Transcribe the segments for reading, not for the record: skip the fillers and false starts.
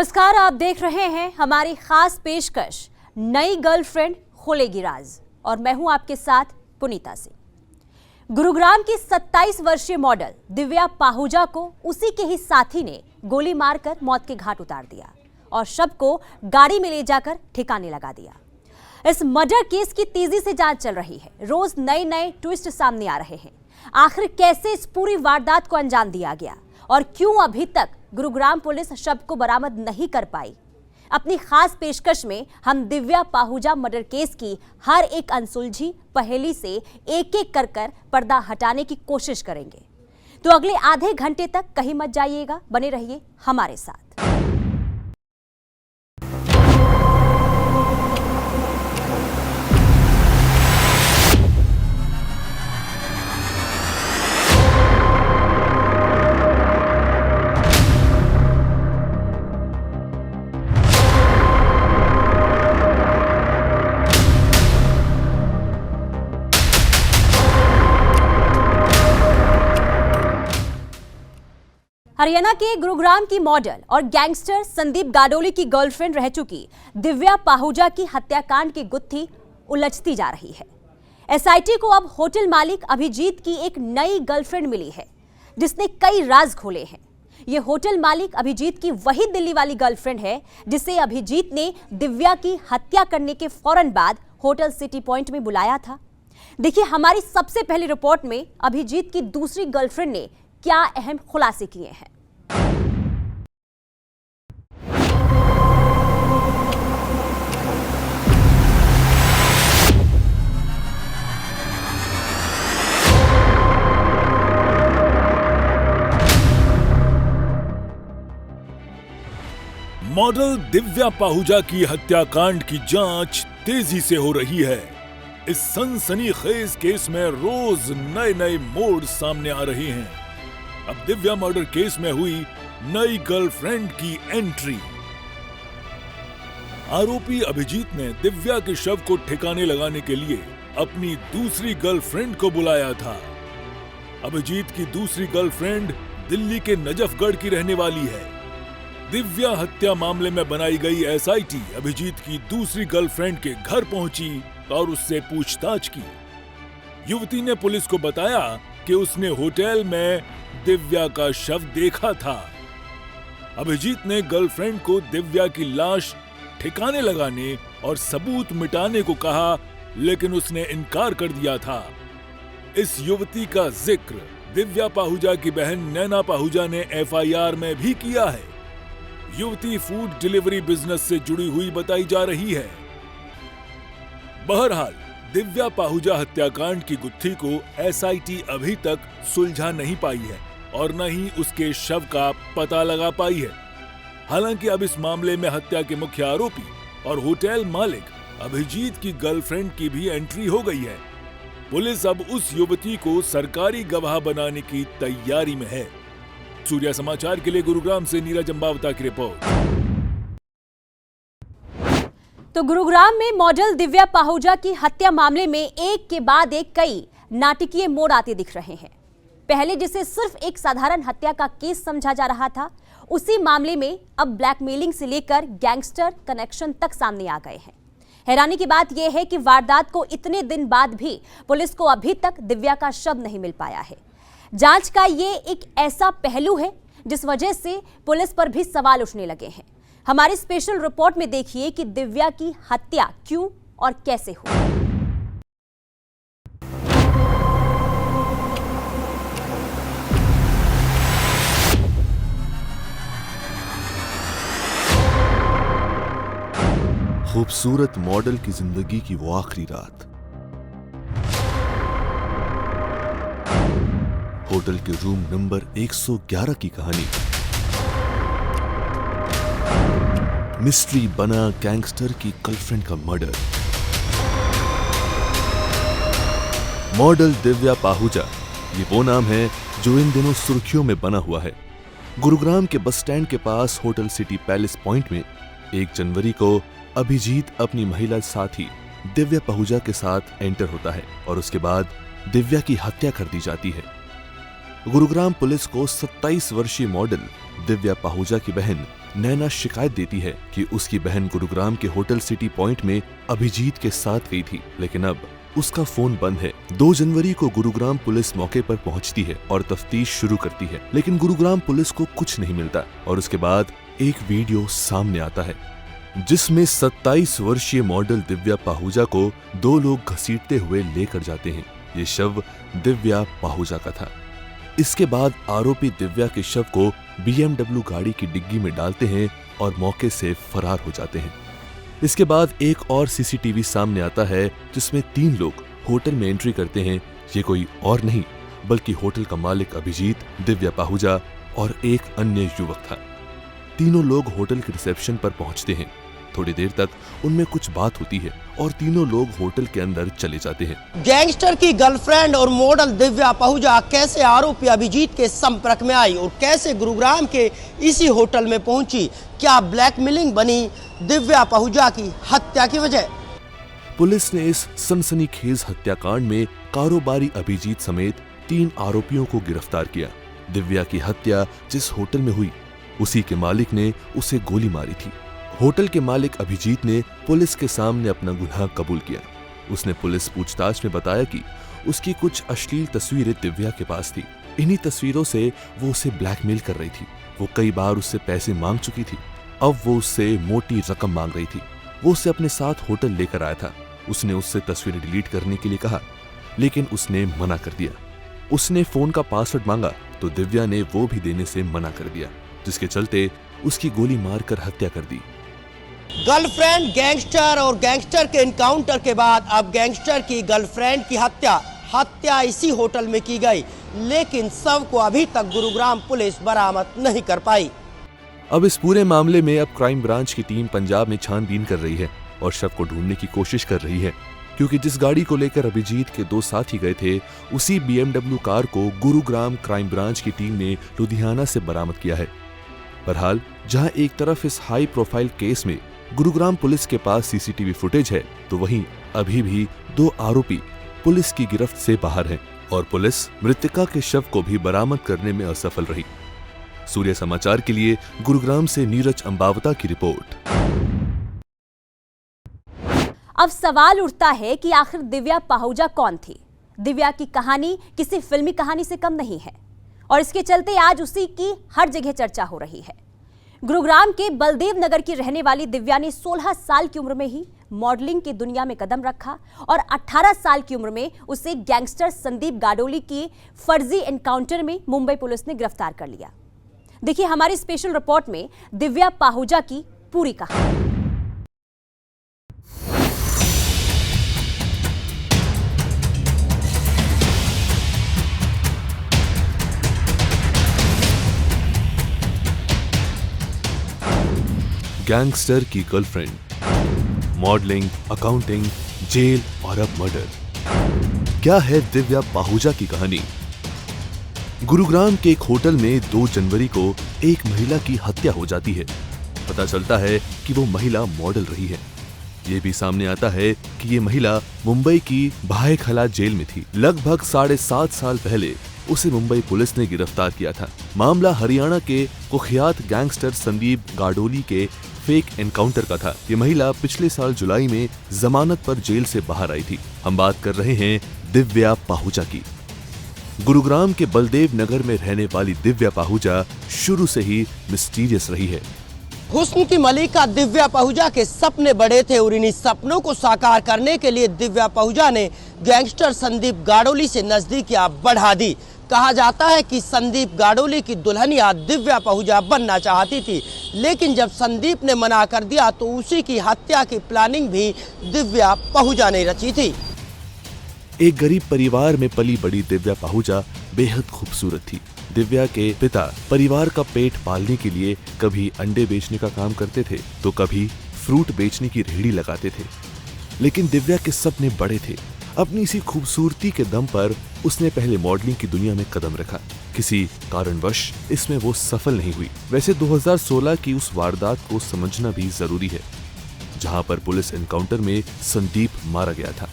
नमस्कार, आप देख रहे हैं हमारी खास पेशकश नई गर्लफ्रेंड खोलेगी राज और मैं हूं आपके साथ पुनीता सिंह। गुरुग्राम की 27 वर्षीय मॉडल दिव्या पाहुजा को उसी के ही साथी ने गोली मारकर मौत के घाट उतार दिया और शव को गाड़ी में ले जाकर ठिकाने लगा दिया। इस मर्डर केस की तेजी से जांच चल रही है। रोज नए नए ट्विस्ट सामने आ रहे हैं। आखिर कैसे इस पूरी वारदात को अंजाम दिया गया और क्यों अभी तक गुरुग्राम पुलिस शव को बरामद नहीं कर पाई। अपनी खास पेशकश में हम दिव्या पाहुजा मर्डर केस की हर एक अनसुलझी पहेली से एक एक कर पर्दा हटाने की कोशिश करेंगे। तो अगले आधे घंटे तक कहीं मत जाइएगा, बने रहिए हमारे साथ। हरियाणा के गुरुग्राम की मॉडल और गैंगस्टर संदीप गाडोली की गर्लफ्रेंड रह चुकी दिव्या पाहुजा की हत्याकांड की गुत्थी उलझती जा रही है। एसआईटी को अब होटल मालिक अभिजीत की एक नई गर्लफ्रेंड मिली है जिसने कई राज खोले हैं। ये होटल मालिक अभिजीत की वही दिल्ली वाली गर्लफ्रेंड है जिसे अभिजीत ने दिव्या की हत्या करने के फौरन बाद होटल सिटी पॉइंट में बुलाया था। देखिए, हमारी सबसे पहली रिपोर्ट में अभिजीत की दूसरी गर्लफ्रेंड ने क्या अहम खुलासे किए हैं। मॉडल दिव्या पाहुजा की हत्याकांड की जांच तेजी से हो रही है। इस सनसनीखेज केस में रोज नए नए मोड़ सामने आ रहे हैं। अब दिव्या मर्डर केस में हुई नई गर्लफ्रेंड की एंट्री। आरोपी अभिजीत ने दिव्या के शव को ठिकाने लगाने के लिए अपनी दूसरी गर्लफ्रेंड को बुलाया था। अभिजीत की दूसरी गर्लफ्रेंड दिल्ली के नजफगढ़ की रहने वाली है। दिव्या हत्या मामले में बनाई गई एसआईटी अभिजीत की दूसरी गर्लफ्रेंड के घर पहुंची और उससे पूछताछ की। युवती ने पुलिस को बताया कि उसने होटल में दिव्या का शव देखा था। अभिजीत ने गर्लफ्रेंड को दिव्या की लाश ठिकाने लगाने और सबूत मिटाने को कहा, लेकिन उसने इनकार कर दिया था। इस युवती का जिक्र दिव्या पाहुजा की बहन नैना पाहुजा ने एफआईआर में भी किया है। युवती फूड डिलीवरी बिजनेस से जुड़ी हुई बताई जा रही है। बहरहाल दिव्या पाहुजा हत्याकांड की गुत्थी को एसआईटी अभी तक सुलझा नहीं पाई है और न ही उसके शव का पता लगा पाई है। हालांकि अब इस मामले में हत्या के मुख्य आरोपी और होटल मालिक अभिजीत की गर्लफ्रेंड की भी एंट्री हो गई है। पुलिस अब उस युवती को सरकारी गवाह बनाने की तैयारी में है। सूर्या समाचार के लिए गुरुग्राम से नीरज अंबावता की रिपोर्ट। तो गुरुग्राम में मॉडल दिव्या पाहुजा की हत्या मामले में एक के बाद एक कई नाटकीय मोड़ आते दिख रहे हैं। पहले जिसे सिर्फ एक साधारण हत्या का केस समझा जा रहा था, उसी मामले में अब ब्लैकमेलिंग से लेकर गैंगस्टर कनेक्शन तक सामने आ गए हैं। हैरानी की बात यह है कि वारदात को इतने दिन बाद भी पुलिस को अभी तक दिव्या का शव नहीं मिल पाया है। जांच का ये एक ऐसा पहलू है जिस वजह से पुलिस पर भी सवाल उठने लगे हैं। हमारी स्पेशल रिपोर्ट में देखिए कि दिव्या की हत्या क्यों और कैसे हुई। खूबसूरत मॉडल की जिंदगी की वो आखिरी रात। होटल के रूम नंबर 111 की कहानी। मिस्ट्री बना गैंगस्टर की गर्लफ्रेंड का मर्डर। मॉडल दिव्या पाहुजा, ये वो नाम है जो इन दिनों सुर्खियों में बना हुआ है। गुरुग्राम के बस स्टैंड के पास होटल सिटी पैलेस पॉइंट में 1 जनवरी को अभिजीत अपनी महिला साथी दिव्या पाहुजा के साथ एंटर होता है और उसके बाद दिव्या की हत्या कर दी जाती है। गुरुग्राम पुलिस को 27 वर्षीय मॉडल दिव्या पाहुजा की बहन नैना शिकायत देती है कि उसकी बहन गुरुग्राम के होटल सिटी पॉइंट में अभिजीत के साथ गई थी, लेकिन अब उसका फोन बंद है। 2 जनवरी को गुरुग्राम पुलिस मौके पर पहुंचती है और तफ्तीश शुरू करती है, लेकिन गुरुग्राम पुलिस को कुछ नहीं मिलता और उसके बाद एक वीडियो सामने आता है जिसमें 27 वर्षीय मॉडल दिव्या पाहुजा को 2 लोग घसीटते हुए लेकर जाते हैं। ये शव दिव्या पाहुजा का था। इसके बाद आरोपी दिव्या के शव को BMW गाड़ी की डिग्गी में डालते हैं और मौके से फरार हो जाते हैं। इसके बाद एक और CCTV सामने आता है जिसमें 3 लोग होटल में एंट्री करते हैं। ये कोई और नहीं बल्कि होटल का मालिक अभिजीत, दिव्या पाहुजा और एक अन्य युवक था। तीनों लोग होटल के रिसेप्शन पर पहुंचते हैं। थोड़ी देर तक उनमें कुछ बात होती है और तीनों लोग होटल के अंदर चले जाते हैं। गैंगस्टर की गर्लफ्रेंड और मॉडल दिव्या पाहुजा कैसे आरोपी अभिजीत के संपर्क में आई और कैसे गुरुग्राम के इसी होटल में पहुंची? क्या ब्लैकमेलिंग बनी दिव्या पाहुजा की हत्या की वजह? पुलिस ने इस सनसनीखेज हत्याकांड में कारोबारी अभिजीत समेत 3 आरोपियों को गिरफ्तार किया। दिव्या की हत्या जिस होटल में हुई उसी के मालिक ने उसे गोली मारी थी। होटल के मालिक अभिजीत ने पुलिस के सामने अपना गुनाह कबूल किया। उसने पुलिस पूछताछ में बताया कि उसकी कुछ अश्लील तस्वीरें दिव्या के पास थी। इन्हीं तस्वीरों से वो उसे ब्लैकमेल कर रही थी। वो कई बार उससे पैसे मांग चुकी थी। अब वो उससे मोटी रकम मांग रही थी। वो उसे अपने साथ होटल लेकर आया था। उसने उससे तस्वीरें डिलीट करने के लिए कहा, लेकिन उसने मना कर दिया। उसने फोन का पासवर्ड मांगा तो दिव्या ने वो भी देने से मना कर दिया, जिसके चलते उसकी गोली मारकर हत्या कर दी। गर्लफ्रेंड गैंगस्टर और गैंगस्टर के एनकाउंटर के बाद अब गैंगस्टर की गर्लफ्रेंड की हत्या इसी होटल में की गई, लेकिन शव को अभी तक गुरुग्राम पुलिस बरामद नहीं कर पाई। अब इस पूरे मामले में अब क्राइम ब्रांच की टीम पंजाब में छानबीन कर रही है और शव को ढूंढने की कोशिश कर रही है, क्योंकि जिस गाड़ी को लेकर अभिजीत के 2 साथी गए थे उसी BMW कार को गुरुग्राम क्राइम ब्रांच की टीम ने लुधियाना से बरामद किया है। बहरहाल जहां एक तरफ इस हाई प्रोफाइल केस में गुरुग्राम पुलिस के पास CCTV फुटेज है, तो वहीं अभी भी 2 आरोपी पुलिस की गिरफ्त से बाहर हैं और पुलिस मृतका के शव को भी बरामद करने में असफल रही। सूर्य समाचार के लिए गुरुग्राम से नीरज अंबावता की रिपोर्ट। अब सवाल उठता है कि आखिर दिव्या पाहुजा कौन थी? दिव्या की कहानी किसी फिल्मी कहानी से कम नहीं है और इसके चलते आज उसी की हर जगह चर्चा हो रही है। गुरुग्राम के बलदेव नगर की रहने वाली दिव्या ने 16 साल की उम्र में ही मॉडलिंग की दुनिया में कदम रखा और 18 साल की उम्र में उसे गैंगस्टर संदीप गाडोली के फर्जी एनकाउंटर में मुंबई पुलिस ने गिरफ्तार कर लिया। देखिए हमारी स्पेशल रिपोर्ट में दिव्या पाहुजा की पूरी कहानी। गैंगस्टर की गर्लफ्रेंड, मॉडलिंग, अकाउंटिंग, जेल और अब मर्डर। क्या है दिव्या पाहुजा की कहानी? गुरुग्राम के एक होटल में 2 जनवरी को एक महिला की हत्या हो जाती है। पता चलता है कि वो महिला मॉडल रही है। ये भी सामने आता है कि ये महिला मुंबई की भायखला जेल में थी। लगभग 7.5 साल पहले उसे मुंबई पुलिस ने गिरफ्तार किया था। मामला हरियाणा के कुख्यात गैंगस्टर संदीप गाडोली के फेक एनकाउंटर का था। ये महिला पिछले साल जुलाई में जमानत पर जेल से बाहर आई थी। हम बात कर रहे हैं दिव्या पाहुजा की। गुरुग्राम के बलदेव नगर में रहने वाली दिव्या पाहुजा शुरू से ही मिस्टीरियस रही है। हुस्न की मलिका दिव्या पाहुजा के सपने बड़े थे और इन्हीं सपनों को साकार करने के लिए दिव्या पाहुजा ने गैंगस्टर संदीप गाडोली से नजदीकियां बढ़ा दी। कहा जाता है कि संदीप गाडोली की दुल्हनिया दिव्या पाहुजा बनना चाहती थी, लेकिन जब संदीप ने मना कर दिया तो उसी की हत्या की प्लानिंग भी दिव्या पाहुजा ने रची थी। एक गरीब परिवार में पली बड़ी दिव्या पाहुजा बेहद खूबसूरत थी। दिव्या के पिता परिवार का पेट पालने के लिए कभी अंडे बेचने का काम करते थे तो कभी फ्रूट बेचने की रेहड़ी लगाते थे, लेकिन दिव्या के सपने बड़े थे। अपनी इसी खूबसूरती के दम पर उसने पहले मॉडलिंग की दुनिया में कदम रखा। किसी कारणवश इसमें वो सफल नहीं हुई। वैसे 2016 की उस वारदात को समझना भी जरूरी है, जहां पर पुलिस एनकाउंटर में संदीप मारा गया था।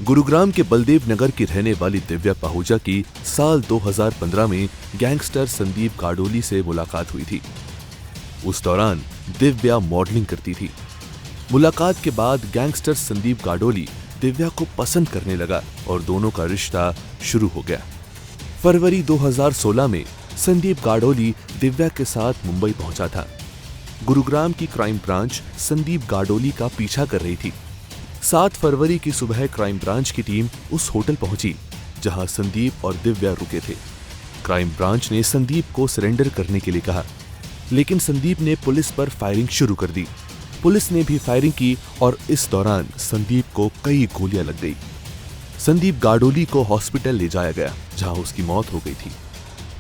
गुरुग्राम के बलदेव नगर की रहने वाली दिव्या पाहुजा की साल 2015 में गैंगस्टर संदीप गाडोली से मुलाकात हुई थी। उस दौरान दिव्या मॉडलिंग करती थी। मुलाकात के बाद गैंगस्टर संदीप गाडोली दिव्या को पसंद करने लगा और दोनों का रिश्ता शुरू हो गया। फरवरी 2016 में संदीप गाडोली दिव्या के साथ मुंबई पहुंचा था। गुरुग्राम की क्राइम ब्रांच संदीप गाडोली का पीछा कर रही थी। 7 फरवरी की सुबह क्राइम ब्रांच की टीम उस होटल पहुंची जहां संदीप और दिव्या रुके थे। क्राइम ब्रांच ने संदीप को सरेंडर करने के लिए कहा, लेकिन संदीप ने पुलिस पर फायरिंग शुरू कर दी। पुलिस ने भी फायरिंग की और इस दौरान संदीप को कई गोलियां लग गई। संदीप गाडोली को हॉस्पिटल ले जाया गया जहां उसकी मौत हो गई थी।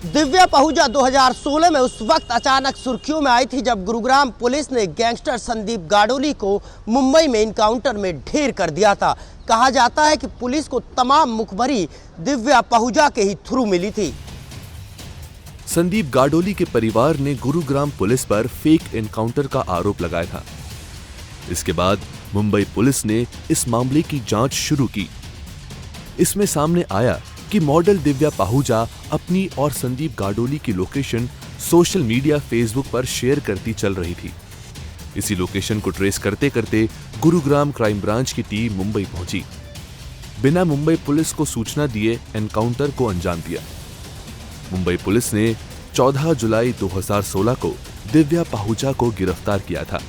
दिव्या पाहुजा 2016 में उस वक्त अचानक सुर्खियों में आई थी जब गुरुग्राम पुलिस ने गैंगस्टर संदीप गाडोली को मुंबई में इनकाउंटर में ढेर कर दिया था। कहा जाता है कि पुलिस को तमाम मुखबरी दिव्या पाहुजा के ही थ्रू मिली थी। संदीप गाडोली के परिवार ने गुरुग्राम पुलिस पर फेक एनकाउंटर का आरोप लगाया था। इसके बाद मुंबई पुलिस ने इस मामले की जांच शुरू की। इसमें सामने आया कि मॉडल दिव्या पाहुजा अपनी और संदीप गाडोली की लोकेशन सोशल मीडिया फेसबुक पर शेयर करती चल रही थी। इसी लोकेशन को ट्रेस करते करते गुरुग्राम क्राइम ब्रांच की टीम मुंबई पहुंची। बिना मुंबई पुलिस को सूचना दिए एनकाउंटर को अंजाम दिया। मुंबई पुलिस ने 14 जुलाई 2016 को दिव्या पाहुजा को गिरफ्तार किया था।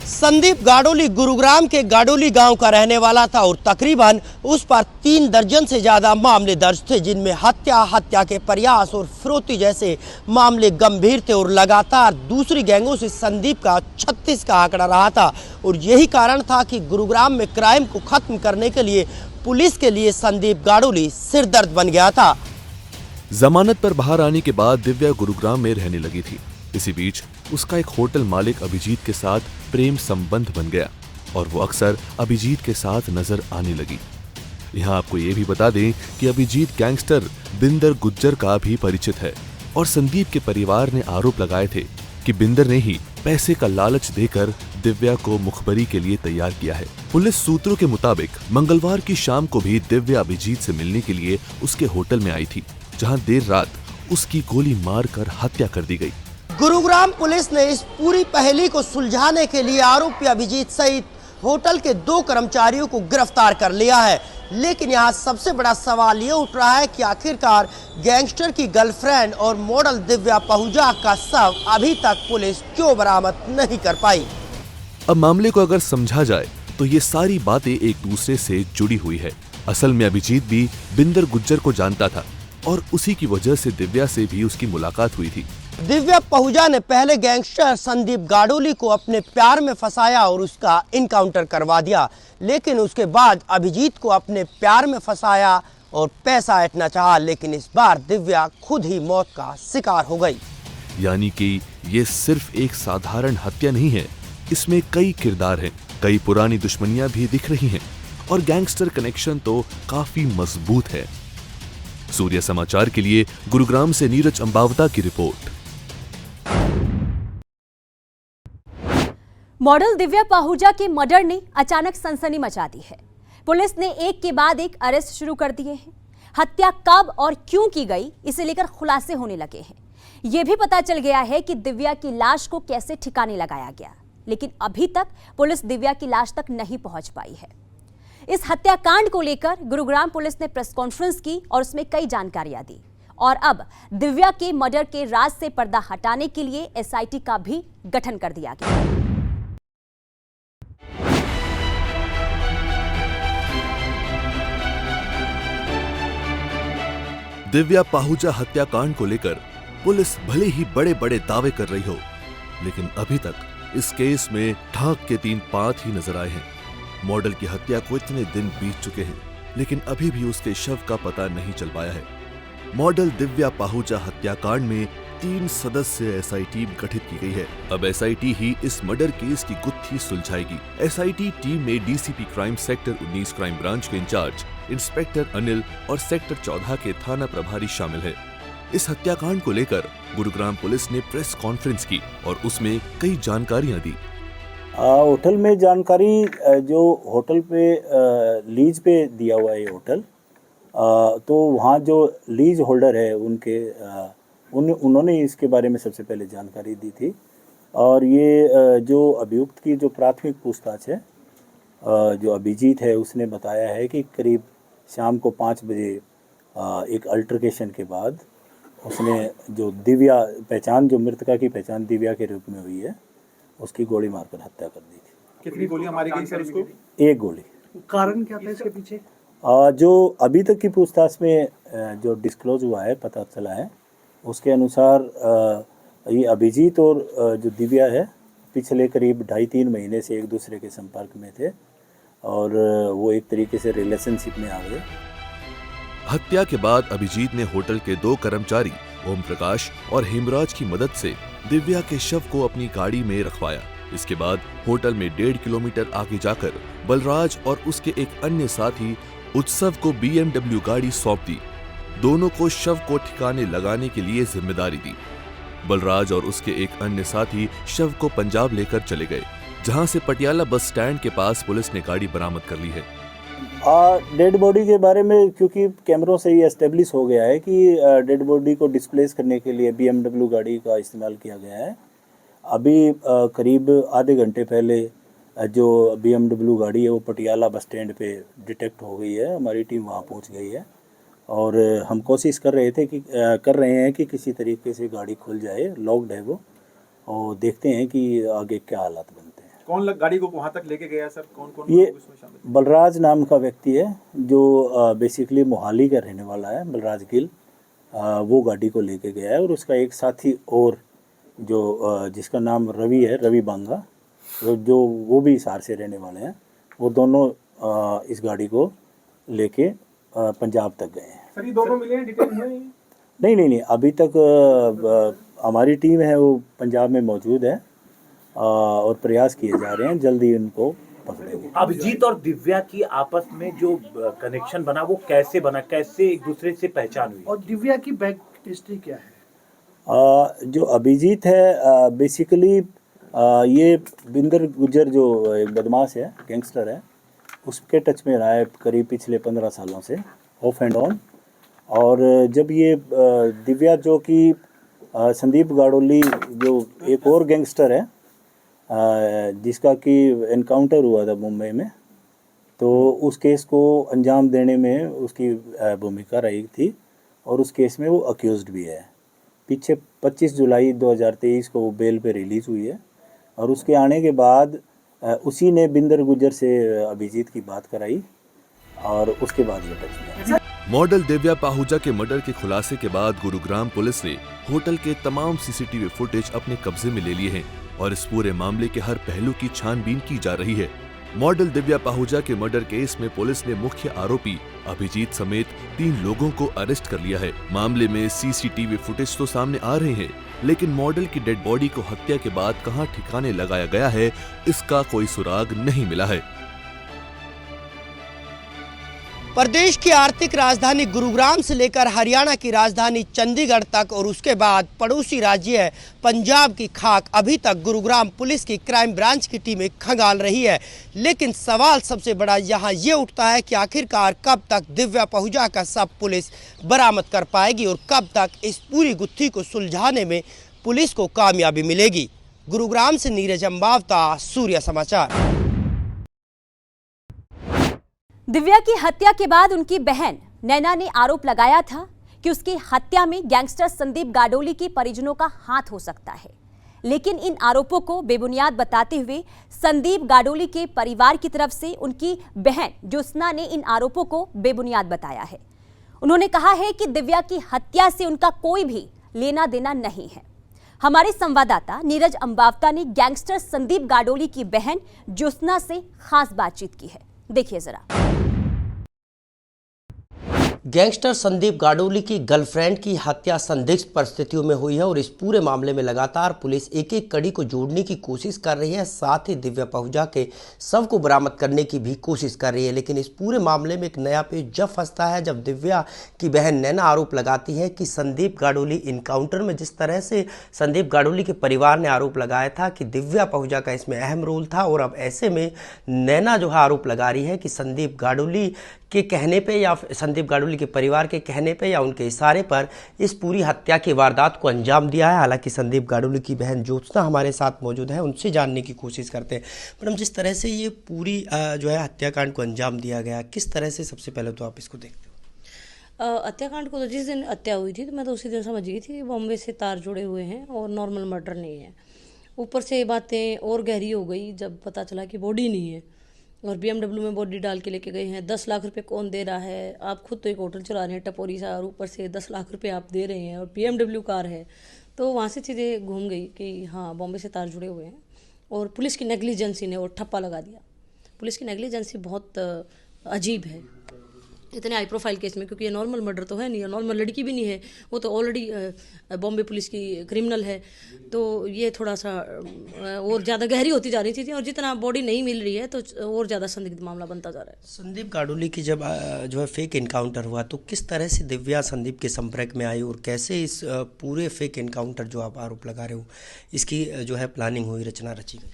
संदीप गाडोली गुरुग्राम के गाडोली गांव का रहने वाला था और तकरीबन उस पर 3 दर्जन से ज्यादा मामले दर्ज थे, जिनमें हत्या के प्रयास और फिरौती जैसे मामले गंभीर थे और लगातार दूसरी गैंगों से संदीप का 36 का आंकड़ा रहा था। और यही कारण था कि गुरुग्राम में क्राइम को खत्म करने के लिए पुलिस के लिए संदीप गाडोली सिरदर्द बन गया था। जमानत पर बाहर आने के बाद दिव्या गुरुग्राम में रहने लगी थी। इसी बीच उसका एक होटल मालिक अभिजीत के साथ प्रेम संबंध बन गया और वो अक्सर अभिजीत के साथ नजर आने लगी। यहाँ आपको ये भी बता दें कि अभिजीत गैंगस्टर बिंदर गुज्जर का भी परिचित है और संदीप के परिवार ने आरोप लगाए थे कि बिंदर ने ही पैसे का लालच देकर दिव्या को मुखबरी के लिए तैयार किया है। पुलिस सूत्रों के मुताबिक मंगलवार की शाम को भी दिव्या अभिजीत से मिलने के लिए उसके होटल में आई थी, जहां देर रात उसकी गोली मारकर हत्या कर दी गई। गुरुग्राम पुलिस ने इस पूरी पहेली को सुलझाने के लिए आरोपी अभिजीत सहित होटल के 2 कर्मचारियों को गिरफ्तार कर लिया है। लेकिन यहाँ सबसे बड़ा सवाल ये उठ रहा है कि आखिरकार गैंगस्टर की गर्लफ्रेंड और मॉडल दिव्या पाहुजा का शव अभी तक पुलिस क्यों बरामद नहीं कर पाई। अब मामले को अगर समझा जाए तो ये सारी बातें एक दूसरे से जुड़ी हुई है। असल में अभिजीत भी बिंदर गुज्जर को जानता था और उसी की वजह से दिव्या से भी उसकी मुलाकात हुई थी। दिव्या पाहुजा ने पहले गैंगस्टर संदीप गाडोली को अपने प्यार में फंसाया और उसका इनकाउंटर करवा दिया, लेकिन उसके बाद अभिजीत को अपने प्यार में फंसाया और पैसा ऐंठना चाहा, लेकिन इस बार दिव्या खुद ही मौत का शिकार हो गई। यानी कि ये सिर्फ एक साधारण हत्या नहीं है, इसमें कई किरदार हैं, कई पुरानी दुश्मनियां भी दिख रही हैं और गैंगस्टर कनेक्शन तो काफी मजबूत है। सूर्य समाचार के लिए गुरुग्राम से नीरज अंबावता की रिपोर्ट। मॉडल दिव्या पाहुजा के मर्डर ने अचानक सनसनी मचा दी है। पुलिस ने एक के बाद एक अरेस्ट शुरू कर दिए हैं। हत्या कब और क्यों की गई, इसे लेकर खुलासे होने लगे हैं। यह भी पता चल गया है कि दिव्या की लाश को कैसे ठिकाने लगाया गया, लेकिन अभी तक पुलिस दिव्या की लाश तक नहीं पहुंच पाई है। इस हत्याकांड को लेकर गुरुग्राम पुलिस ने प्रेस कॉन्फ्रेंस की और उसमें कई जानकारियां दी और अब दिव्या के मर्डर के राज से पर्दा हटाने के लिए एसआईटी का भी गठन कर दिया गया। दिव्या पाहुजा हत्याकांड को लेकर पुलिस भले ही बड़े बड़े दावे कर रही हो, लेकिन अभी तक इस केस में ठाक के 3 पांच ही नजर आए हैं। मॉडल की हत्या को इतने दिन बीत चुके हैं, लेकिन अभी भी उसके शव का पता नहीं चल पाया है। मॉडल दिव्या पाहुजा हत्याकांड में 3 सदस्य एसआई टीम गठित की गई है। अब एसआईटी ही इस मर्डर केस की गुत्थी सुलझाएगी। एसआईटी टीम में DCP crime sector 19 crime branch के इंचार्ज इंस्पेक्टर अनिल और सेक्टर 14 के थाना प्रभारी शामिल है। इस हत्याकांड को लेकर गुरुग्राम पुलिस ने प्रेस कॉन्फ्रेंस की और उसमें कई जानकारियां दी। होटल में जानकारी जो होटल पे लीज पे दिया हुआ है ये होटल, तो वहाँ जो लीज होल्डर है उन्होंने इसके बारे में सबसे पहले जानकारी दी थी। और ये जो अभियुक्त की जो प्राथमिक पूछताछ है, जो अभिजीत है, उसने बताया है कि करीब शाम को 5 बजे एक अल्टरकेशन के बाद उसने जो दिव्या पहचान, जो मृतका की पहचान दिव्या के रूप में हुई है, उसकी गोली मारकर हत्या कर दी थी। कितनी गोलियां मारी गई सर उसको? एक गोली। कारण क्या था इसके पीछे? जो अभी तक की पूछताछ में जो डिस्क्लोज हुआ है, पता चला है, उसके अनुसार ये अभिजीत और जो दिव्या है पिछले करीब 2.5-3 महीने से एक दूसरे के संपर्क में थे और वो एक तरीके से रिलेशनशिप में आ गए। हत्या के बाद अभिजीत ने होटल के 2 कर्मचारी ओम प्रकाश और हेमराज की मदद से दिव्या के शव को अपनी गाड़ी में रखवाया। इसके बाद होटल में 1.5 किलोमीटर आगे जाकर बलराज और उसके एक अन्य साथी उत्सव को BMW गाड़ी सौंप दी। दोनों को शव को ठिकाने लगाने के लिए जिम्मेदारी दी। बलराज और उसके एक अन्य साथी शव को पंजाब लेकर चले गए, जहां से पटियाला बस स्टैंड के पास पुलिस ने गाड़ी बरामद कर ली है। डेड बॉडी के बारे में क्योंकि कैमरों से ये एस्टेब्लिश हो गया है कि डेड बॉडी को डिस्प्लेस करने के लिए BMW गाड़ी का इस्तेमाल किया गया है। अभी करीब आधे घंटे पहले जो BMW गाड़ी है वो पटियाला बस स्टैंड पे डिटेक्ट हो गई है। हमारी टीम वहाँ पहुँच गई है और हम कोशिश कर रहे हैं कि किसी तरीके से गाड़ी खुल जाए, लॉक्ड है वो, और देखते हैं कि आगे क्या हालात बनते हैं। कौन गाड़ी को वहां तक लेके गया सर? कौन कौन ये इसमें शामिल? बलराज नाम का व्यक्ति है जो बेसिकली मोहाली का रहने वाला है, बलराज गिल, वो गाड़ी को लेके गया है। और उसका एक साथी और जो जिसका नाम रवि है, रवि बांगा, जो वो भी हिसार से रहने वाले हैं, वो दोनों इस गाड़ी को लेके पंजाब तक गए हैं। सर ये दोनों मिले हैं, डिटेल हुए हैं? नहीं, अभी तक हमारी टीम है वो पंजाब में मौजूद है और प्रयास किए जा रहे हैं, जल्दी उनको पकड़ेंगे। अभिजीत और दिव्या की आपस में जो कनेक्शन बना वो कैसे बना, कैसे एक दूसरे से पहचान हुई? और दिव्या की बैक हिस्ट्री क्या है? जो अभिजीत है बेसिकली ये बिंदर गुज्जर जो एक बदमाश है, गैंगस्टर है, उसके टच में रहा है करीब पिछले 15 सालों से, ऑफ एंड ऑन। और जब ये दिव्या जो कि संदीप गाड़ोली जो एक और गैंगस्टर है जिसका कि एनकाउंटर हुआ था मुंबई में, तो उस केस को अंजाम देने में उसकी भूमिका रही थी और उस केस में वो अक्यूज्ड भी है। पीछे 25 जुलाई 2023 को वो बेल पे रिलीज़ हुई है और उसके आने के बाद उसी ने बिंदर गुज्जर से अभिजीत की बात कराई और उसके बाद ये टच में। मॉडल दिव्या पाहुजा के मर्डर के खुलासे के बाद गुरुग्राम पुलिस ने होटल के तमाम CCTV फुटेज अपने कब्जे में ले लिए हैं और इस पूरे मामले के हर पहलू की छानबीन की जा रही है। मॉडल दिव्या पाहुजा के मर्डर केस में पुलिस ने मुख्य आरोपी अभिजीत समेत 3 लोगों को अरेस्ट कर लिया है। मामले में CCTV फुटेज तो सामने आ रहे हैं, लेकिन मॉडल की डेड बॉडी को हत्या के बाद कहां ठिकाने लगाया गया है, इसका कोई सुराग नहीं मिला है। प्रदेश की आर्थिक राजधानी गुरुग्राम से लेकर हरियाणा की राजधानी चंडीगढ़ तक और उसके बाद पड़ोसी राज्य है पंजाब की खाक अभी तक गुरुग्राम पुलिस की क्राइम ब्रांच की टीमें खंगाल रही है। लेकिन सवाल सबसे बड़ा यहाँ ये उठता है कि आखिरकार कब तक दिव्या पाहुजा का शव पुलिस बरामद कर पाएगी और कब तक इस पूरी गुत्थी को सुलझाने में पुलिस को कामयाबी मिलेगी। गुरुग्राम से नीरज अंबावता, सूर्य समाचार। दिव्या की हत्या के बाद उनकी बहन नैना ने आरोप लगाया था कि उसकी हत्या में गैंगस्टर संदीप गाडोली के परिजनों का हाथ हो सकता है, लेकिन इन आरोपों को बेबुनियाद बताते हुए संदीप गाडोली के परिवार की तरफ से उनकी बहन ज्योत्सना ने इन आरोपों को बेबुनियाद बताया है। उन्होंने कहा है कि दिव्या की हत्या से उनका कोई भी लेना देना नहीं है। हमारे संवाददाता नीरज अंबावता ने गैंगस्टर संदीप गाडोली की बहन ज्योत्सना से खास बातचीत की है, देखिए जरा। गैंगस्टर संदीप गाडोली की गर्लफ्रेंड की हत्या संदिग्ध परिस्थितियों में हुई है और इस पूरे मामले में लगातार पुलिस एक एक कड़ी को जोड़ने की कोशिश कर रही है, साथ ही दिव्या पहुजा के शव को बरामद करने की भी कोशिश कर रही है। लेकिन इस पूरे मामले में एक नया पेच जब फंसता है जब दिव्या की बहन नैना आरोप लगाती है कि संदीप गाडोली इनकाउंटर में जिस तरह से संदीप गाडोली के परिवार ने आरोप लगाया था कि दिव्या पहुजा का इसमें अहम रोल था, और अब ऐसे में नैना जो है आरोप लगा रही है कि संदीप गाडोली के कहने पे या संदीप गाडोली के परिवार के कहने पे या उनके इशारे पर इस पूरी हत्या की वारदात को अंजाम दिया है। हालांकि संदीप गाडोली की बहन ज्योत्सना हमारे साथ मौजूद है, उनसे जानने की कोशिश करते हैं। मैडम, जिस तरह से ये पूरी जो है हत्याकांड को अंजाम दिया गया, किस तरह से सबसे पहले तो आप इसको देखते हो? हत्याकांड को तो जिस दिन हत्या हुई थी तो मैं तो उसी दिन समझ गई थी कि बॉम्बे से तार जुड़े हुए हैं और नॉर्मल मर्डर नहीं है। ऊपर से बातें और गहरी हो गई जब पता चला कि बॉडी नहीं है और BMW में बॉडी डाल के लेके गए हैं। 10 लाख रुपए कौन दे रहा है? आप खुद तो एक होटल चला रहे हैं टपोरी सा, और ऊपर से 10 लाख रुपए आप दे रहे हैं और BMW कार है। तो वहाँ से चीज़ें घूम गई कि हाँ, बॉम्बे से तार जुड़े हुए हैं। और पुलिस की नेग्लिजेंसी ने और ठप्पा लगा दिया। पुलिस की नेग्लिजेंसी बहुत अजीब है इतने हाई प्रोफाइल केस में, क्योंकि ये नॉर्मल मर्डर तो है नहीं, नॉर्मल लड़की भी नहीं है, वो तो ऑलरेडी बॉम्बे पुलिस की क्रिमिनल है। तो ये थोड़ा सा और ज़्यादा गहरी होती जा रही थी और जितना बॉडी नहीं मिल रही है तो और ज़्यादा संदिग्ध मामला बनता जा रहा है। संदीप गाडोली की जब जो है फेक इनकाउंटर हुआ तो किस तरह से दिव्या संदीप के संपर्क में आई और कैसे इस पूरे फेक इनकाउंटर जो आप आरोप लगा रहे हो इसकी जो है प्लानिंग हुई, रचना रची गई?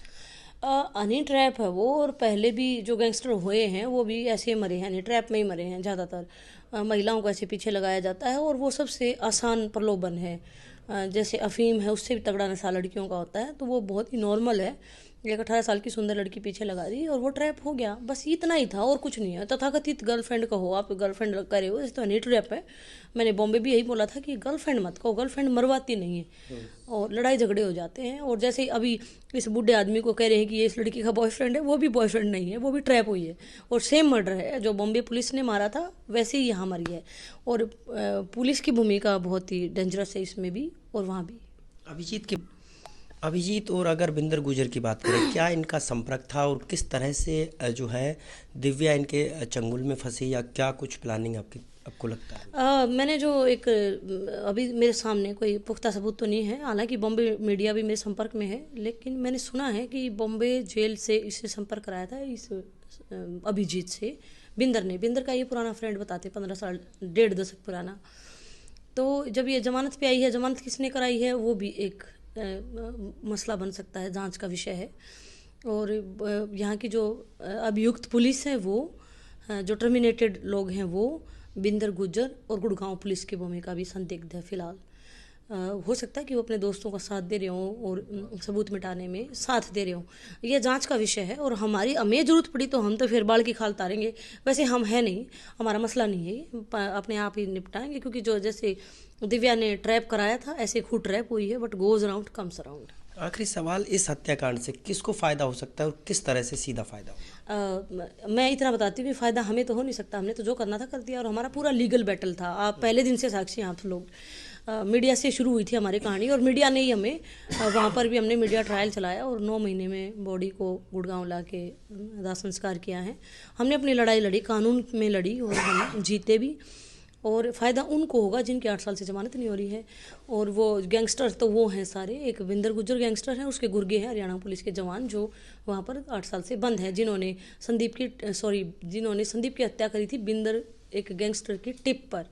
हनी ट्रैप है वो, और पहले भी जो गैंगस्टर हुए हैं वो भी ऐसे ही मरे हैं, हनी ट्रैप में ही मरे हैं ज़्यादातर। महिलाओं को ऐसे पीछे लगाया जाता है और वो सबसे आसान प्रलोभन है। जैसे अफीम है, उससे भी तगड़ा नशा लड़कियों का होता है, तो वो बहुत ही नॉर्मल है। एक 18 साल की सुंदर लड़की पीछे लगा दी और वो ट्रैप हो गया, बस इतना ही था और कुछ नहीं है। तथाकथित गर्लफ्रेंड कहो, आप गर्लफ्रेंड करे हो, इस तो हनी ट्रैप है। मैंने बॉम्बे भी यही बोला था कि गर्लफ्रेंड मत कहो, गर्लफ्रेंड मरवाती नहीं है और लड़ाई झगड़े हो जाते हैं। और जैसे अभी इस बूढ़े आदमी को कह रहे हैं कि ये इस लड़की का बॉयफ्रेंड है, वो भी बॉयफ्रेंड नहीं है, वो भी ट्रैप हुई है। और सेम मर्डर है, जो बॉम्बे पुलिस ने मारा था वैसे ही यहाँ मरी है। और पुलिस की भूमिका बहुत ही डेंजरस है इसमें भी और वहाँ भी। अभिजीत और अगर बिंदर गुजर की बात करें, क्या इनका संपर्क था और किस तरह से जो है दिव्या इनके चंगुल में फंसी, या क्या कुछ प्लानिंग आपको लगता है? मैंने जो एक अभी मेरे सामने कोई पुख्ता सबूत तो नहीं है, हालांकि बॉम्बे मीडिया भी मेरे संपर्क में है, लेकिन मैंने सुना है कि बॉम्बे जेल से इससे संपर्क कराया था इस अभिजीत से बिंदर का ये पुराना फ्रेंड बताते, 15 साल 1.5 दशक पुराना। तो जब ये जमानत पे आई है, जमानत किसने कराई है वो भी एक मसला बन सकता है, जांच का विषय है। और यहाँ की जो अभियुक्त पुलिस है वो जो टर्मिनेटेड लोग हैं वो बिंदर गुज्जर और गुड़गांव पुलिस की भूमिका भी संदिग्ध है फिलहाल। हो सकता है कि वो अपने दोस्तों का साथ दे रहे हों और सबूत मिटाने में साथ दे रहे हों, यह जांच का विषय है। और हमारी हमें ज़रूरत पड़ी तो हम तो फिर बाल की खाल तारेंगे, वैसे हम है नहीं, हमारा मसला नहीं है, अपने आप ही निपटाएंगे। क्योंकि जो जैसे दिव्या ने ट्रैप कराया था ऐसे खुद ट्रैप हुई है, but goes around comes around. आखिरी सवाल, इस हत्याकांड से किसको फ़ायदा हो सकता है और किस तरह से सीधा फ़ायदा? मैं इतना बताती हूँ कि फ़ायदा हमें तो हो नहीं सकता, हमने तो जो करना था कर दिया और हमारा पूरा लीगल बैटल था। आप पहले दिन से साक्षी हैं आप लोग। मीडिया से शुरू हुई थी हमारी कहानी और मीडिया ने ही हमें वहाँ पर भी हमने मीडिया ट्रायल चलाया और 9 महीने में बॉडी को गुड़गांव ला के दाह संस्कार किया है। हमने अपनी लड़ाई लड़ी, कानून में लड़ी और हम जीते भी। और फ़ायदा उनको होगा जिनकी 8 साल से जमानत नहीं हो रही है। और वो गैंगस्टर तो वो हैं सारे, एक बिंदर गुज्जर गैंगस्टर हैं, उसके गुर्गे हैं हरियाणा पुलिस के जवान जो वहाँ पर 8 साल से बंद हैं, जिन्होंने संदीप की हत्या करी थी बिंदर एक गैंगस्टर की टिप पर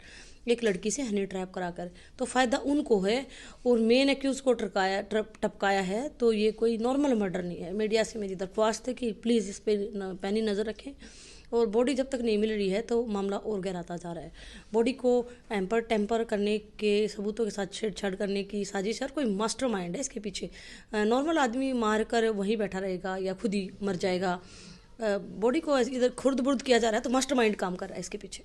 एक लड़की से हनी ट्रैप कराकर। तो फ़ायदा उनको है और मेन एक्यूज को टपकाया है, तो ये कोई नॉर्मल मर्डर नहीं है। मीडिया से मेरी दरख्वास्त है कि प्लीज़ इस पर पैनी नज़र रखें। और बॉडी जब तक नहीं मिल रही है तो मामला और गहराता जा रहा है। बॉडी को टेम्पर करने के सबूतों के साथ छेड़छाड़ करने की साजिश है, कोई मास्टरमाइंड है इसके पीछे। नॉर्मल आदमी मार कर वहीं बैठा रहेगा या खुद ही मर जाएगा। बॉडी को इधर खुर्द-बुर्द किया जा रहा है, तो मास्टरमाइंड काम कर रहा है इसके पीछे।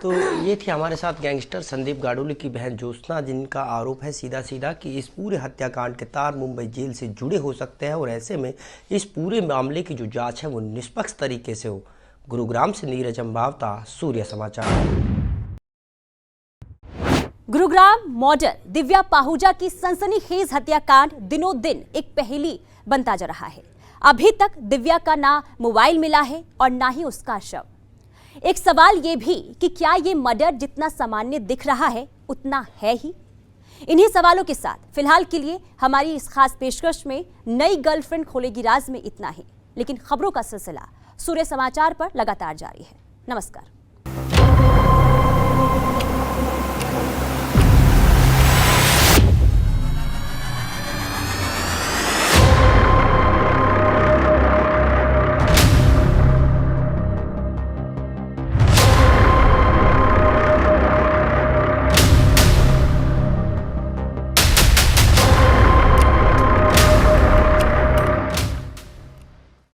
तो ये थी हमारे साथ गैंगस्टर संदीप गाडोली की बहन ज्योत्सना, जिनका आरोप है सीधा कि इस पूरे हत्याकांड के तार मुंबई जेल से जुड़े हो सकते हैं और ऐसे में इस पूरे मामले की जो जांच है वो निष्पक्ष तरीके से हो। गुरुग्राम से नीरज अंबावता, सूर्य समाचार। गुरुग्राम मॉडल दिव्या पाहुजा की सनसनीखेज हत्याकांड दिनों दिन एक पहेली बनता जा रहा है। अभी तक दिव्या का ना मोबाइल मिला है और ना ही उसका शव। एक सवाल ये भी कि क्या ये मर्डर जितना सामान्य दिख रहा है उतना है ही? इन्हीं सवालों के साथ फिलहाल के लिए हमारी इस खास पेशकश में नई गर्लफ्रेंड खोलेगी राज में इतना ही, लेकिन खबरों का सिलसिला सूर्य समाचार पर लगातार जारी है। नमस्कार।